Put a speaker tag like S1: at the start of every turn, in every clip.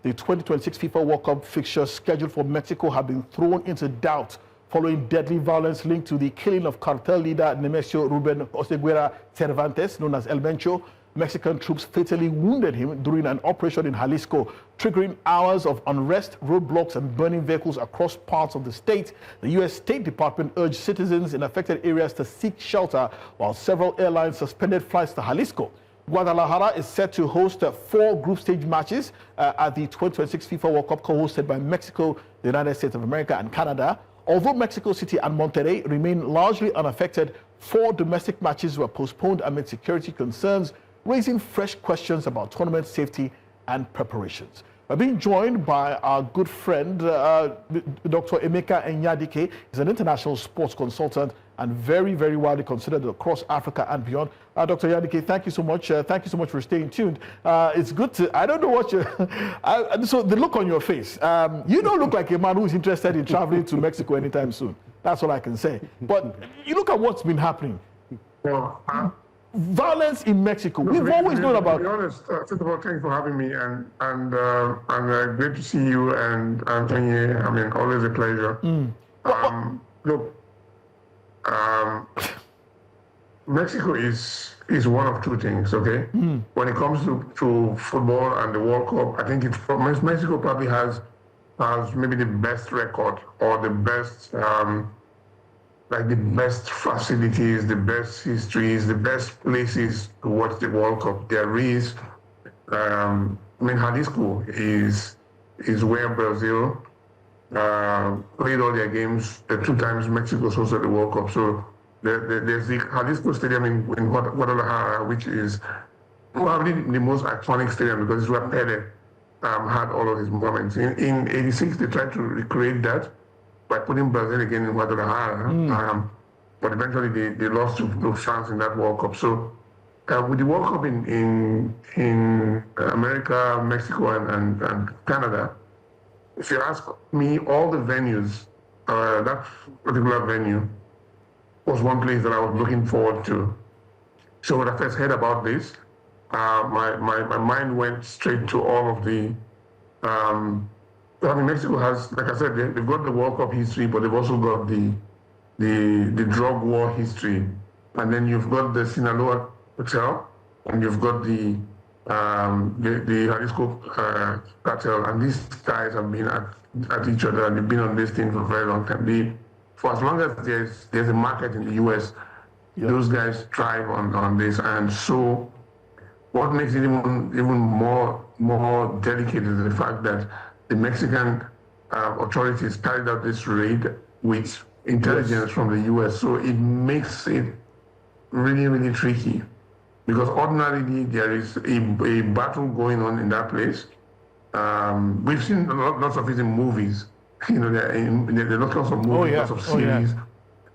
S1: the 2026 FIFA World Cup fixtures scheduled for Mexico have been thrown into doubt following deadly violence linked to the killing of cartel leader Nemesio Ruben Oseguera Cervantes, known as El Mencho. Mexican troops fatally wounded him during an operation in Jalisco, triggering hours of unrest, roadblocks, and burning vehicles across parts of the state. The U.S. State Department urged citizens in affected areas to seek shelter, while several airlines suspended flights to Jalisco. Guadalajara is set to host 4 group stage matches at the 2026 FIFA World Cup, co-hosted by Mexico, the United States of America, and Canada. Although Mexico City and Monterrey remain largely unaffected, 4 domestic matches were postponed amid security concerns, raising fresh questions about tournament safety and preparations. We're being joined by our good friend, Dr. Emeka Enyadike. He's an international sports consultant and very, very widely considered across Africa and beyond. Dr. Enyadike, thank you so much. Thank you so much for staying tuned. It's good to, I don't know what you, so the look on your face, you don't look like a man who's interested in traveling to Mexico anytime soon. That's all I can say. But you look at what's been happening.
S2: Well,
S1: violence in Mexico. We've always known about.
S2: To be honest, first of all, thanks for having me, and great to see you and Anthony. I mean, always a pleasure. Look, Mexico is one of 2 things. Okay, when it comes to football and the World Cup, I think Mexico probably has maybe the best record or the best. Like the best facilities, the best histories, the best places to watch the World Cup. There is, I mean, Jalisco is where Brazil played all their games the 2 times Mexico hosted the World Cup. So there's the Jalisco Stadium in Guadalajara, which is probably the most iconic stadium because it's where Pele had all of his moments. In '86, they tried to recreate that by putting Brazil again in Guadalajara, but eventually they lost to France in that World Cup. So with the World Cup in America, Mexico, and Canada, if you ask me, all the venues, that particular venue was one place that I was looking forward to. So when I first heard about this, my mind went straight to all of the I mean, Mexico has, like I said, they've got the World Cup history, but they've also got the drug war history. And then you've got the Sinaloa Hotel, and you've got the Jalisco cartel. And these guys have been at each other, and they've been on this thing for a very long time. For as long as there's a market in the U.S., those guys thrive on this. And so what makes it even more delicate is the fact that the Mexican authorities carried out this raid with intelligence from the U.S., so it makes it really, really tricky. Because ordinarily there is a battle going on in that place. We've seen lots of it in movies. You know, there are lots of movies, lots of series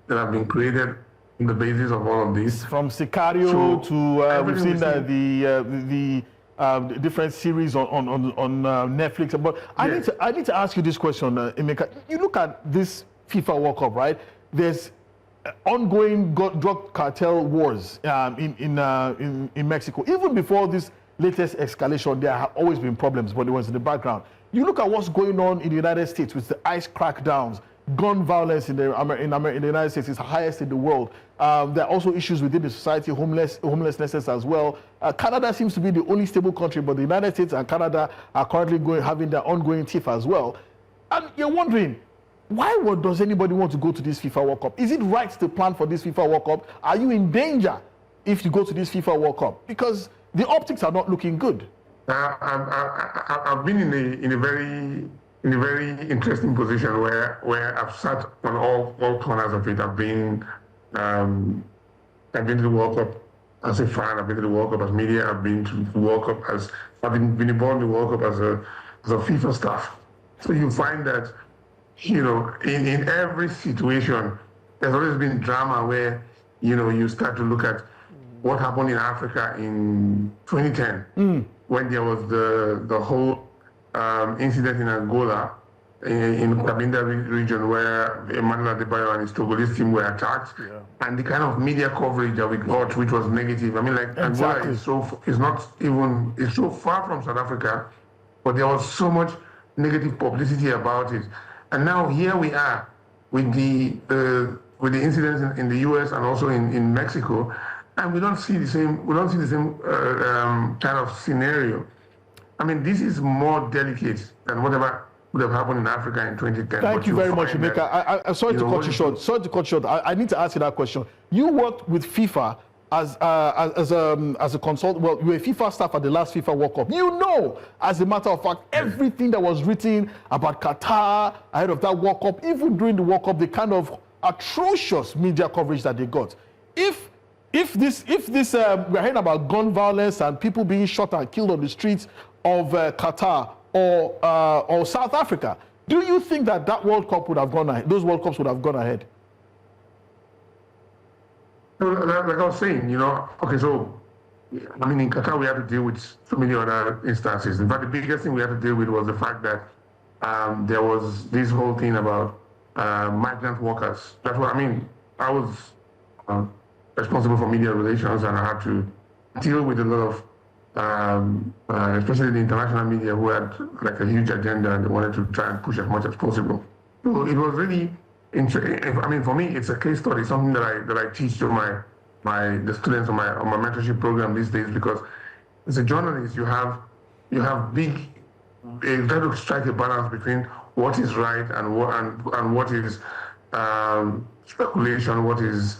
S2: that have been created on the basis of all of this.
S1: From Sicario to we've seen the different series on Netflix. But I need to ask you this question, Emeka. You look at this FIFA World Cup, right? There's ongoing drug cartel wars in Mexico. Even before this latest escalation, there have always been problems, but it was in the background. You look at what's going on in the United States with the ICE crackdowns. Gun violence in the United States is the highest in the world. There are also issues within the society, homelessness as well. Canada seems to be the only stable country, but the United States and Canada are currently having their ongoing tiff as well. And you're wondering, why does anybody want to go to this FIFA World Cup? Is it right to plan for this FIFA World Cup? Are you in danger if you go to this FIFA World Cup? Because the optics are not looking good.
S2: I've been in a very interesting position where I've sat on all corners of it. I've been to the World Cup as a fan. I've been to the World Cup as media. I've been to the World Cup I've been involved in the World Cup as a FIFA staff. So you find that, you know, in every situation, there's always been drama where, you know, you start to look at what happened in Africa in 2010 when there was the whole incident in Angola, in Cabinda region, where Emmanuel Adebayo and his Togolese team were attacked, and the kind of media coverage that we got, which was negative. I mean, like, Angola is so far from South Africa, but there was so much negative publicity about it. And now here we are with the incidents in the U.S. and also in Mexico, and we don't see the same kind of scenario. I mean, this is more delicate than whatever would have happened in Africa in 2010.
S1: Thank you very much, Emeka. I'm sorry to cut you short. Sorry to cut you short. I need to ask you that question. You worked with FIFA as a consultant. Well, you were a FIFA staff at the last FIFA World Cup. You know, as a matter of fact, everything that was written about Qatar ahead of that World Cup, even during the World Cup, the kind of atrocious media coverage that they got. If this we're hearing about gun violence and people being shot and killed on the streets of Qatar or South Africa, do you think that World Cup would have gone ahead? Those World Cups would have gone ahead?
S2: Like I was saying, okay, so, I mean, in Qatar, we had to deal with so many other instances. In fact, the biggest thing we had to deal with was the fact that there was this whole thing about migrant workers. That's what I mean. I was responsible for media relations, and I had to deal with a lot of, especially the international media, who had like a huge agenda and they wanted to try and push as much as possible. So it was really I mean, for me, it's a case study, something that I teach to the students on my mentorship program these days, because as a journalist, you have you try to strike a balance between what is right and what is speculation, what is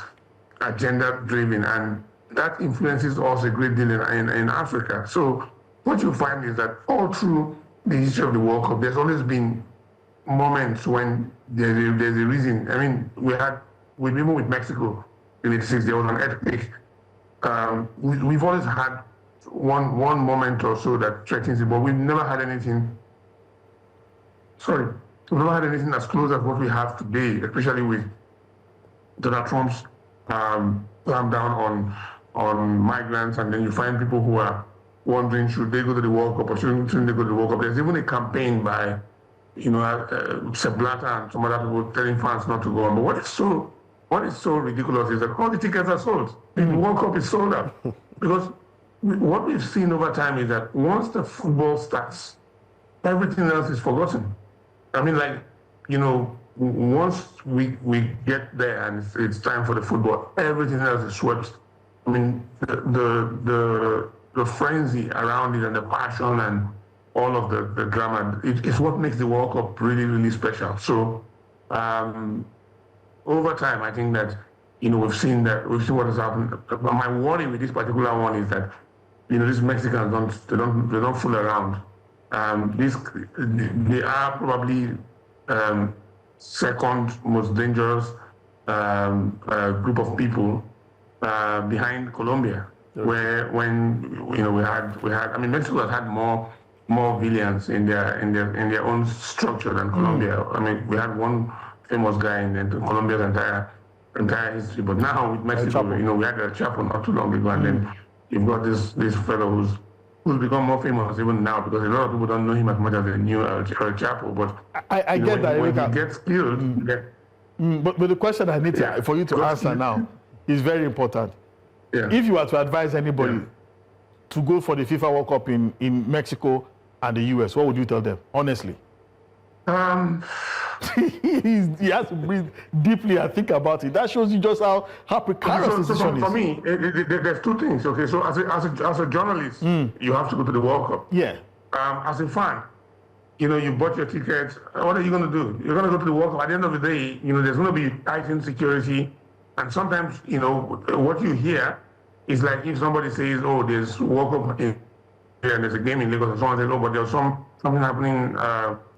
S2: agenda driven, and that influences us a great deal in Africa. So what you find is that all through the history of the World Cup, there's always been moments when there's a reason. I mean, even with Mexico in '86, there was an earthquake. We've always had one moment or so that threatens it, but we've never had anything. We've never had anything as close as what we have today, especially with Donald Trump's clamp down on migrants, and then you find people who are wondering, should they go to the World Cup or shouldn't they go to the World Cup? There's even a campaign by Sepp Blatter and some other people telling fans not to go on. But what is so ridiculous is that all the tickets are sold. The World Cup is sold out. Because what we've seen over time is that once the football starts, everything else is forgotten. I mean, once we get there and it's time for the football, everything else is swept. I mean, the frenzy around it and the passion and all of the drama, it's what makes the World Cup really, really special. So over time, I think that we've seen what has happened. But my worry with this particular one is that these Mexicans don't fool around. They are probably second most dangerous group of people behind Colombia. Where we had I mean, Mexico has had more villains in their own structure than Colombia. I mean, we had one famous guy in Colombia's entire history, but now with Mexico, we had El Chapo not too long ago, and then you've got this fellow who's become more famous even now, because a lot of people don't know him as much as they knew El Chapo. But
S1: I get that
S2: when he gets killed.
S1: But the question I need for you to answer now is very important. Yeah. If you were to advise anybody to go for the FIFA World Cup in Mexico and the US, what would you tell them, honestly? He has to breathe deeply and think about it. That shows you just how precarious the situation is.
S2: For me, there's two things. Okay, so as a journalist, you have to go to the World Cup.
S1: Yeah.
S2: As a fan, you bought your ticket. What are you going to do? You're going to go to the World Cup. At the end of the day, there's going to be tightened security. And sometimes, what you hear is like if somebody says, oh, there's World Cup and there's a game in Lagos, and someone says, oh, but there's something happening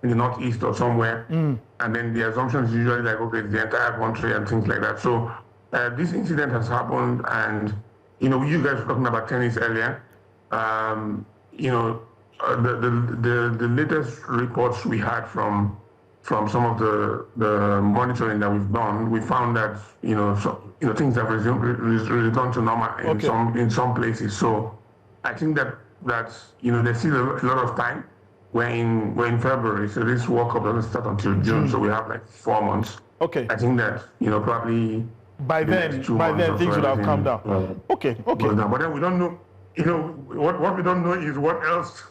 S2: in the Northeast or somewhere. And then the assumption is usually like, okay, it's the entire country and things like that. So this incident has happened, and, you guys were talking about tennis earlier. The latest reports we had from some of the monitoring that we've done, we found that things have returned to normal in some places. So I think that there's still a lot of time. We're in February, so this World Cup doesn't start until June, so we have like 4 months. Okay. I think that probably
S1: by then things would have calmed down. Okay.
S2: But then we don't know. What we don't know is what else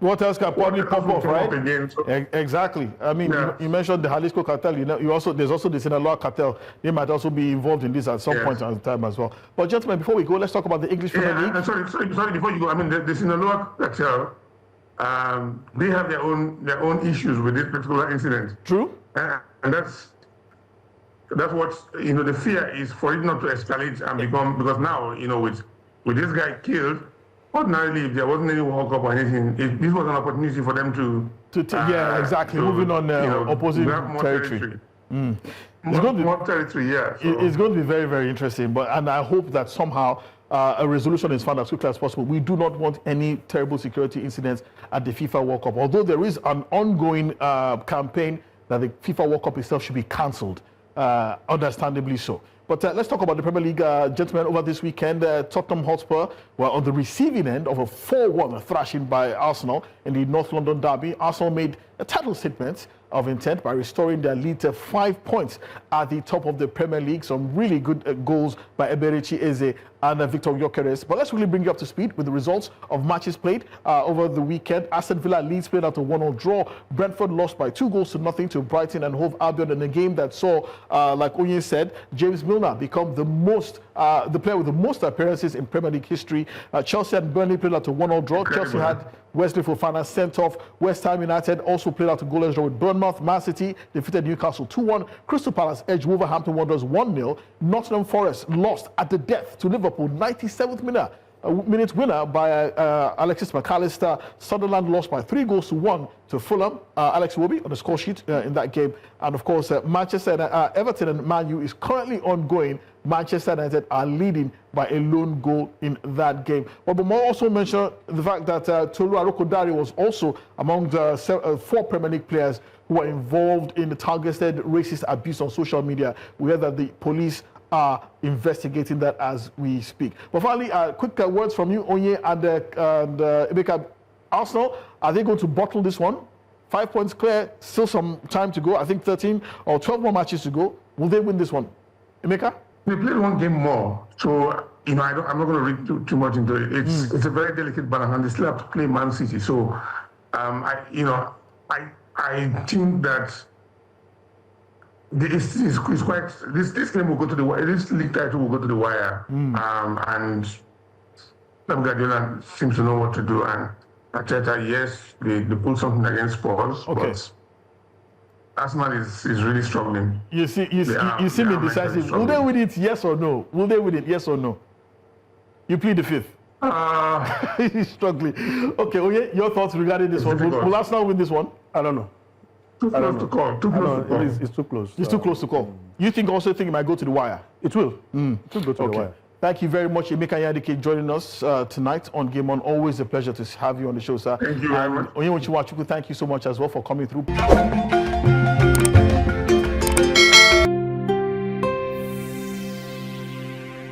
S1: What else can probably pop off, right?
S2: Again, so.
S1: Exactly. I mean,
S2: Yeah.
S1: you mentioned the Jalisco cartel. You know, there's also the Sinaloa cartel. They might also be involved in this at some point in time as well. But gentlemen, before we go, let's talk about the English Premier League.
S2: Sorry. Before you go, I mean, the Sinaloa cartel, they have their own issues with this particular incident.
S1: True.
S2: And that's what the fear is for it not to escalate and become, because now with this guy killed. Ordinarily, if there wasn't any World Cup or anything, this was an opportunity for them to
S1: yeah, exactly. Moving on opposing territory.
S2: It's going to be more territory, yeah. So.
S1: It's going to be very, very interesting. And I hope that somehow a resolution is found as quickly as possible. We do not want any terrible security incidents at the FIFA World Cup. Although there is an ongoing campaign that the FIFA World Cup itself should be cancelled, understandably so. But let's talk about the Premier League, gentlemen. Over this weekend, Tottenham Hotspur were on the receiving end of a 4-1 thrashing by Arsenal in the North London derby. Arsenal made a title statement of intent by restoring their lead to 5 points at the top of the Premier League. Some really good goals by Eberechi Eze and Victor Gyökeres. But let's really bring you up to speed with the results of matches played over the weekend. Aston Villa Leeds played out a 1-0 draw. Brentford lost by 2-0 to Brighton and Hove Albion in a game that saw, like Onye said, James Milner become the player with the most appearances in Premier League history. Chelsea and Burnley played out a 1-0 draw. Chelsea had Wesley Fofana sent off. West Ham United also played out a goalless draw with Bournemouth. Man City defeated Newcastle 2-1. Crystal Palace edged Wolverhampton Wanderers 1-0. Nottingham Forest lost at the death to Liverpool, 97th minute winner by Alexis McAllister. Sunderland lost by 3-1 to Fulham. Alex Iwobi on the score sheet in that game. And of course, Everton and Man U is currently ongoing. Manchester United are leading by a lone goal in that game. But Bomo also mentioned the fact that Tolu Arokodare was also among the 4 Premier League players who were involved in the targeted racist abuse on social media. We heard that the police are investigating that as we speak. But finally, quick words from you, Onye and Emeka. Arsenal, are they going to bottle this one? 5 points clear, still some time to go. I think 13 or 12 more matches to go. Will they win this one? Emeka?
S2: They played one game more, so I'm not going to read too much into it. It's a very delicate balance, and they still have to play Man City. So, I think that this game will go to the wire. This league title will go to the wire, and Pep Guardiola seems to know what to do. And Arteta, yes, they pulled something against Spurs, but Arsenal is really struggling. You seem
S1: indecisive. Will they win it? Yes or no? Will they win it? Yes or no? You plead the fifth. He's struggling. Okay, Oye, your thoughts regarding this one? Will Arsenal win this one?
S3: I don't know.
S2: Too close to call.
S3: It's too close.
S1: It's too close to call. You think it might go to the wire?
S3: It will. It will go to the wire.
S1: Thank you very much, Emeka Enyadike, joining us tonight on Game On. Always a pleasure to have you on the show, sir.
S2: Thank you very much.
S1: Onye Wachukwuka, thank you so much as well for coming through.